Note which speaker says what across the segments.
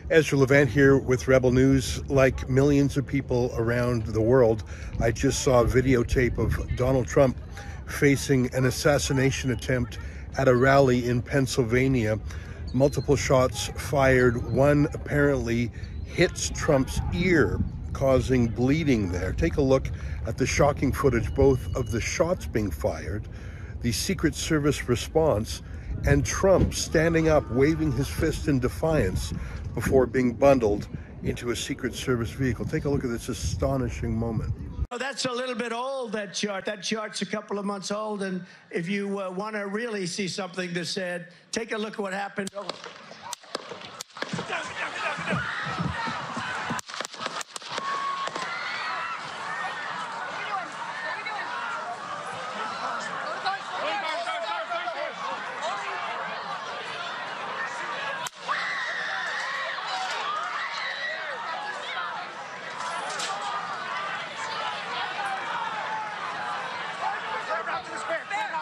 Speaker 1: Ezra Levant here with Rebel News. Like millions of people around the world, I just saw a videotape of Donald Trump facing an assassination attempt at a rally in Pennsylvania. Multiple shots fired. One apparently hits Trump's ear, causing bleeding there. Take a look at the shocking footage, both of the shots being fired, the Secret Service response, and Trump standing up, waving his fist in defiance before being bundled into a Secret Service vehicle. Take a look at this astonishing moment.
Speaker 2: Oh, that's a little bit old, that chart. That chart's a couple of months old, and if you want to really see something that's said, take a look at what happened. Oh.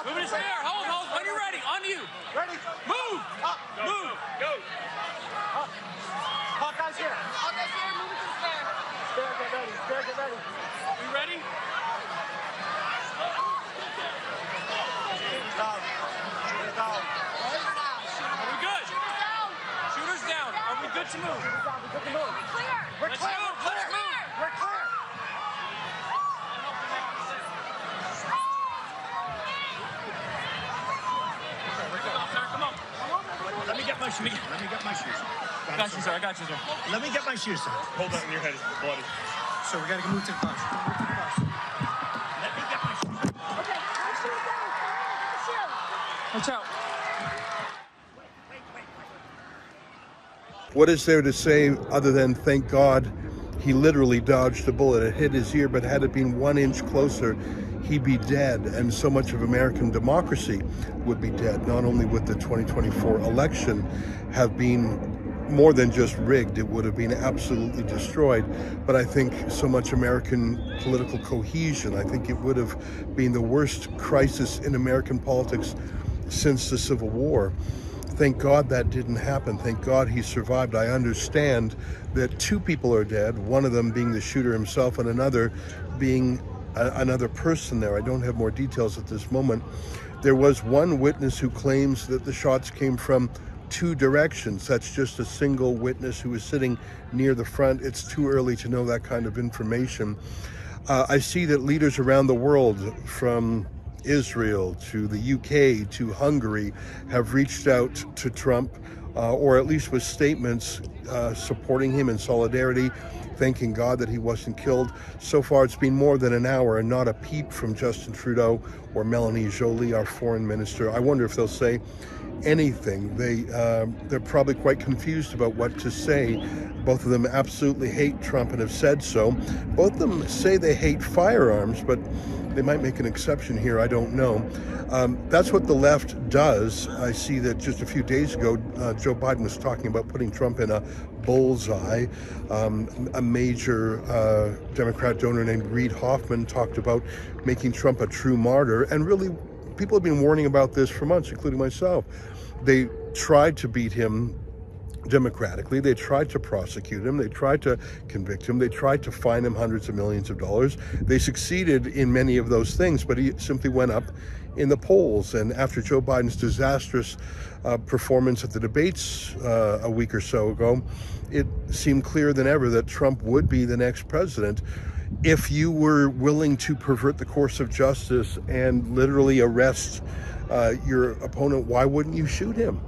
Speaker 3: Move it there. Hold. When you're ready. On you.
Speaker 4: Ready.
Speaker 3: Move.
Speaker 4: Up.
Speaker 3: Move. Go.
Speaker 4: Up. Hawkeye's here. Hawkeye's here. Move it to the stair. Stair, get ready. Stair, get ready.
Speaker 3: You ready?
Speaker 4: Shooters down. Shooters down.
Speaker 3: Are we good? Shooters down. Are we good to move?
Speaker 4: Shooters down. We're good to move. We're
Speaker 3: Let's
Speaker 4: clear.
Speaker 3: move. Let's move.
Speaker 4: We're clear.
Speaker 3: Come on.
Speaker 2: Let me get my shoes. Let me get my shoes.
Speaker 3: I got you, sir. I got you, sir.
Speaker 2: Let me get my shoes, sir.
Speaker 5: Hold that in your head. It's bloody.
Speaker 4: So we got to move to the bus. Move to the bus.
Speaker 2: Let me get my shoes.
Speaker 4: Okay.
Speaker 3: Watch out.
Speaker 1: What is there to say other than thank God he literally dodged a bullet? It hit his ear, but had it been 1 inch closer, he'd be dead, and so much of American democracy would be dead. Not only would the 2024 election have been more than just rigged, it would have been absolutely destroyed, but I think so much American political cohesion, I think it would have been the worst crisis in American politics since the Civil War. Thank God that didn't happen. Thank God he survived. I understand that 2 people are dead, one of them being the shooter himself and another being another person there. I don't have more details at this moment. There was one witness who claims that the shots came from 2 directions. That's just a single witness who was sitting near the front. It's too early to know that kind of information. I see that leaders around the world, from Israel to the UK to Hungary, have reached out to Trump, or at least with statements supporting him in solidarity, thanking God that he wasn't killed. So far, it's been more than an hour and not a peep from Justin Trudeau or Melanie Joly, our foreign minister. I wonder if they'll say anything. They're probably quite confused about what to say. Both of them absolutely hate Trump and have said so. Both of them say they hate firearms, but they might make an exception here, I don't know. That's what the left does. I see that just a few days ago, Joe Biden was talking about putting Trump in a bullseye. A major Democrat donor named Reid Hoffman talked about making Trump a true martyr. And really, people have been warning about this for months, including myself. They tried to beat him democratically. They tried to prosecute him. They tried to convict him. They tried to fine him hundreds of millions of dollars. They succeeded in many of those things, but he simply went up in the polls. And after Joe Biden's disastrous performance at the debates a week or so ago, it seemed clearer than ever that Trump would be the next president. If you were willing to pervert the course of justice and literally arrest your opponent, why wouldn't you shoot him?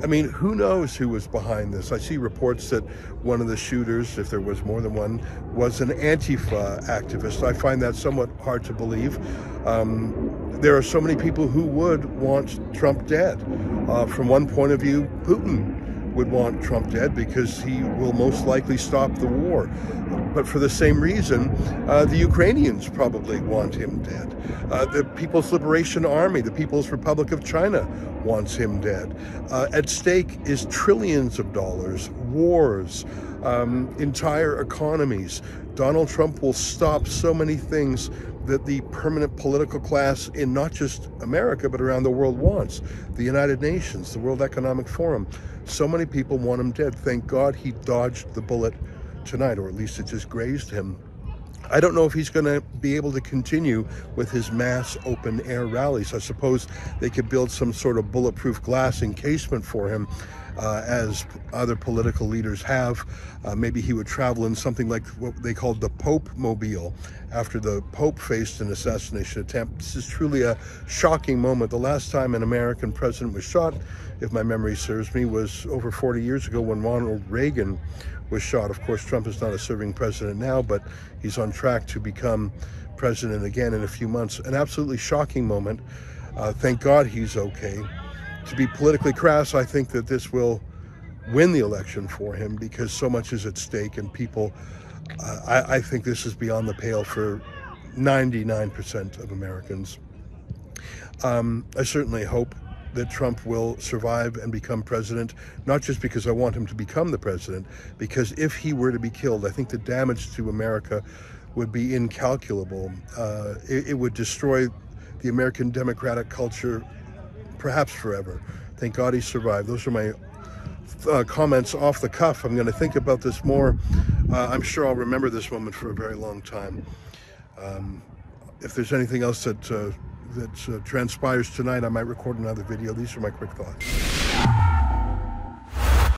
Speaker 1: I mean, who knows who was behind this? I see reports that one of the shooters, if there was more than one, was an Antifa activist. I find that somewhat hard to believe. There are so many people who would want Trump dead. From one point of view, Putin would want Trump dead because he will most likely stop the war. But for the same reason, the Ukrainians probably want him dead. The People's Liberation Army, the People's Republic of China, wants him dead. At stake is trillions of dollars, wars, entire economies. Donald Trump will stop so many things that the permanent political class in not just America, but around the world wants. The United Nations, the World Economic Forum. So many people want him dead. Thank God he dodged the bullet tonight, or at least it just grazed him. I don't know if he's going to be able to continue with his mass open air rallies. I suppose they could build some sort of bulletproof glass encasement for him, as other political leaders have. Maybe he would travel in something like what they called the Pope Mobile after the Pope faced an assassination attempt. This is truly a shocking moment. The last time an American president was shot, if my memory serves me, was over 40 years ago when Ronald Reagan was shot. Of course, Trump is not a serving president now, but he's on track to become president again in a few months. An absolutely shocking moment. Thank God he's okay. To be politically crass, I think that this will win the election for him because so much is at stake, and people, I think this is beyond the pale for 99% of Americans. I certainly hope that Trump will survive and become president, not just because I want him to become the president, because if he were to be killed, I think the damage to America would be incalculable. It would destroy the American democratic culture, perhaps forever. Thank God he survived. Those are my comments off the cuff. I'm going to think about this more. I'm sure I'll remember this moment for a very long time. If there's anything else that transpires tonight, I might record another video. These are my quick thoughts.